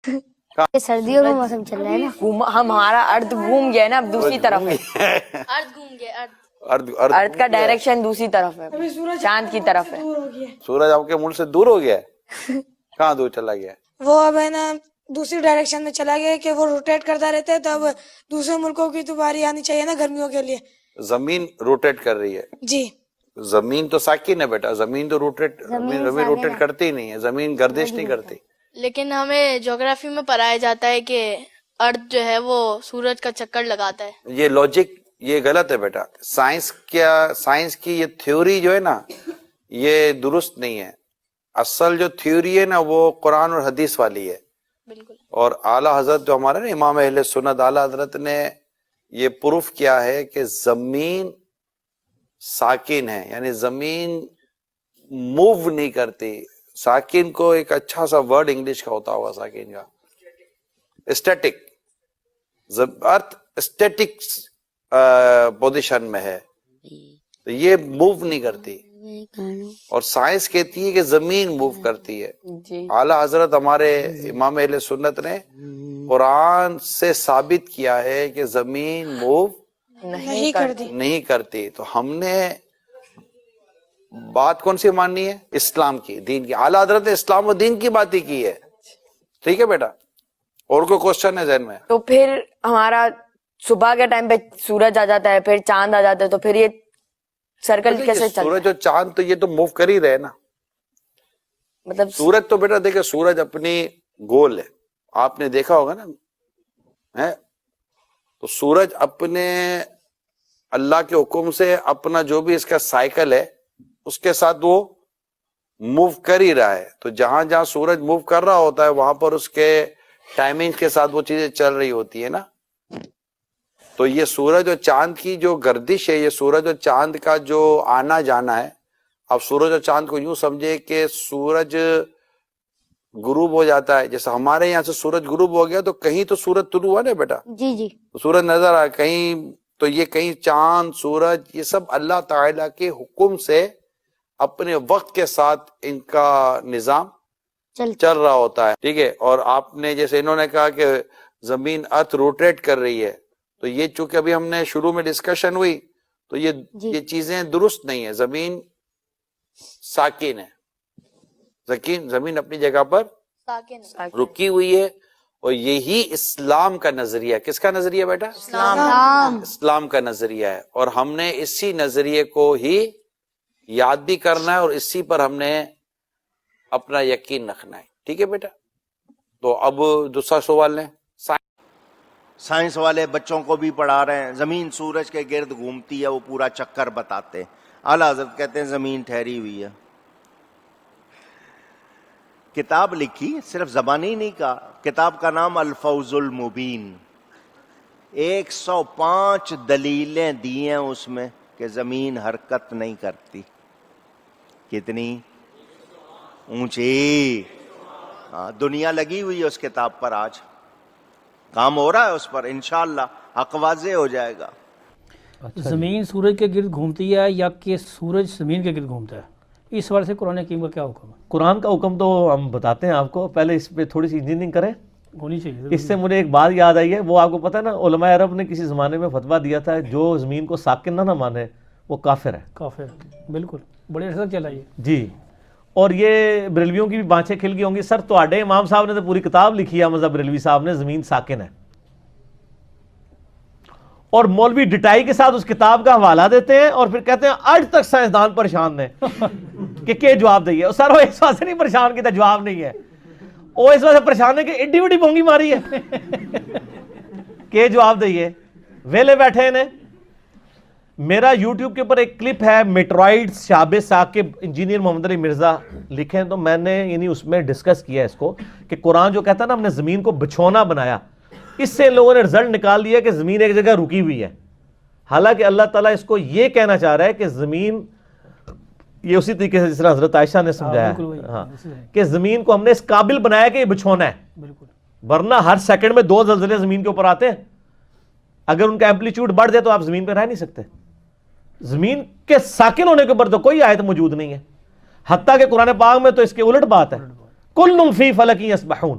سردیوں کا موسم چل رہا ہے نا، ہمارا ارتھ گھوم گیا ہے نا، اب دوسری طرف ہے، ارتھ گھوم گیا، ارتھ کا ڈائریکشن دوسری طرف ہے، چاند کی طرف ہے۔ سورج آپ کے ملک سے دور ہو گیا ہے؟ کہاں دور چلا گیا ہے؟ وہ اب ہے نا دوسری ڈائریکشن میں چلا گیا کہ وہ روٹیٹ کرتا رہتا ہے، تو اب دوسرے ملکوں کی تو باری آنی چاہیے نا گرمیوں کے لیے۔ زمین روٹیٹ کر رہی ہے؟ جی زمین تو ساکن ہے بیٹا، زمین تو زمین روٹیٹ کرتی نہیں ہے، زمین گردش نہیں کرتی۔ لیکن ہمیں جغرافی میں پڑھایا جاتا ہے کہ ارتھ جو ہے وہ سورج کا چکر لگاتا ہے۔ یہ لاجک یہ غلط ہے بیٹا، سائنس کی یہ تھیوری جو ہے نا یہ درست نہیں ہے۔ اصل جو تھیوری ہے نا وہ قرآن اور حدیث والی ہے، بالکل۔ اور اعلیٰ حضرت جو ہمارے نا امام اہل سنت اعلیٰ حضرت نے یہ پروف کیا ہے کہ زمین ساکن ہے، یعنی زمین موو نہیں کرتی۔ ساکن کو ایک اچھا سا ورڈ انگلش کا ہوتا ہوگا ساکن کا، اسٹیٹک۔ ارتھ اسٹیٹک پوزیشن میں ہے، تو یہ موو نہیں کرتی، اور سائنس کہتی ہے کہ زمین موو کرتی ہے۔ اعلیٰ حضرت ہمارے امام اہل سنت نے قرآن سے ثابت کیا ہے کہ زمین موو نہیں کرتی۔ تو ہم نے بات کون سی ماننی ہے؟ اسلام کی، دین کی۔ اعلیٰ حضرت نے اسلام و دین کی بات ہی کی ہے، ٹھیک ہے بیٹا؟ اور کوئی کوشچن ہے ذہن میں؟ تو پھر ہمارا صبح کے ٹائم پہ سورج آ جاتا ہے، پھر چاند آ جاتا ہے، تو پھر یہ سرکل کیسے چلتا ہے؟ سورج اور چاند تو یہ تو موو کر ہی رہے نا، مطلب سورج تو بیٹا دیکھیں سورج اپنی گول ہے، آپ نے دیکھا ہوگا نا، تو سورج اپنے اللہ کے حکم سے اپنا جو بھی اس کا سائیکل ہے اس کے ساتھ وہ موو کر ہی رہا ہے۔ تو جہاں جہاں سورج موو کر رہا ہوتا ہے وہاں پر اس کے ٹائمنگ کے ساتھ وہ چیزیں چل رہی ہوتی ہے نا۔ تو یہ سورج اور چاند کی جو گردش ہے، یہ سورج اور چاند کا جو آنا جانا ہے، اب سورج اور چاند کو یوں سمجھے کہ سورج غروب ہو جاتا ہے، جیسے ہمارے یہاں سے سورج غروب ہو گیا تو کہیں تو سورج طلوع ہوا نا بیٹا، جی جی، سورج نظر آیا کہیں، تو یہ کہیں چاند سورج یہ سب اللہ تعالیٰ کے حکم سے اپنے وقت کے ساتھ ان کا نظام چل رہا ہوتا ہے، ٹھیک ہے۔ اور آپ نے جیسے انہوں نے کہا کہ زمین ارتھ روٹیٹ کر رہی ہے، تو یہ چونکہ ابھی ہم نے شروع میں ڈسکشن ہوئی تو یہ چیزیں درست نہیں ہیں۔ زمین ساکن ہے، زمین اپنی جگہ پر رکی ہوئی ہے، اور یہی اسلام کا نظریہ، کس کا نظریہ بیٹا؟ اسلام کا نظریہ ہے، اور ہم نے اسی نظریے کو ہی یاد بھی کرنا ہے اور اسی پر ہم نے اپنا یقین رکھنا ہے، ٹھیک ہے بیٹا؟ تو اب دوسرا سوال لیں۔ سائنس والے بچوں کو بھی پڑھا رہے ہیں، زمین سورج کے گرد گھومتی ہے، وہ پورا چکر بتاتے ہیں۔ اعلیٰ حضرت کہتے ہیں زمین ٹھہری ہوئی ہے۔ کتاب لکھی، صرف زبانی نہیں کہا، کتاب کا نام الفوز المبین، 105 دلیلیں دی ہیں اس میں کہ زمین حرکت نہیں کرتی۔ کتنی اونچی، دنیا لگی ہوئی ہے اس کتاب پر، آج کام ہو رہا ہے اس پر، انشاءاللہ حق واضح ہو جائے گا۔ زمین سورج کے گرد گھومتی ہے یا کہ سورج زمین کے گرد گھومتا ہے؟ اس سوال سے قرآن حکیم کا کیا حکم ہے؟ قرآن کا حکم تو ہم بتاتے ہیں آپ کو، پہلے اس پہ تھوڑی سی انجینئرنگ کریں، ہونی چاہیے۔ اس سے مجھے ایک بات یاد آئی ہے، وہ آپ کو پتہ ہے نا، علماء عرب نے کسی زمانے میں فتویٰ دیا تھا جو زمین کو ساکن نہ مانے وہ کافر ہے۔ کافر، بالکل، بڑے عرصے تک چلا یہ جی، اور یہ بریلویوں کی بھی بانچیں کھل گئی ہوں گی، سر تواڈے امام صاحب نے تو پوری کتاب لکھی ہے، مذہب بریلوی صاحب نے، زمین ساکن ہے، اور مولوی ڈٹائی کے ساتھ اس کتاب کا حوالہ دیتے ہیں اور پھر کہتے ہیں آج تک سائنسدان پریشان ہیں کہ جواب دئیے۔ اور سر وہ اس وقت سے نہیں پریشان کیا، جواب نہیں ہے، وہ اس وقت سے پریشان ہے کہ ایڈی وڈی بونگی ماری ہے کہ جواب دئیے، ویلے بیٹھے ہیں۔ میرا یوٹیوب کے اوپر ایک کلپ ہے، میٹرائڈ شاب ثاقب، انجینئر محمد علی مرزا لکھیں، تو میں نے یعنی اس میں ڈسکس کیا اس کو کہ قرآن جو کہتا ہے نا ہم نے زمین کو بچھونا بنایا، اس سے لوگوں نے رزلٹ نکال دیا کہ زمین ایک جگہ رکی ہوئی ہے، حالانکہ اللہ تعالیٰ اس کو یہ کہنا چاہ رہا ہے کہ زمین، یہ اسی طریقے سے جس طرح حضرت عائشہ نے سمجھایا کہ زمین کو ہم نے اس قابل بنایا کہ یہ بچھونا ہے، ورنہ ہر سیکنڈ میں 2 زلزلے زمین کے اوپر آتے ہیں، اگر ان کا ایمپلیٹیوڈ بڑھ جائے تو آپ زمین پہ رہ نہیں سکتے۔ زمین کے ساکن ہونے کے اوپر تو کوئی آیت موجود نہیں ہے، حتیٰ کہ قرآن پاک میں تو اس کے الٹ بات ہے، کل فی فلک یسبحون،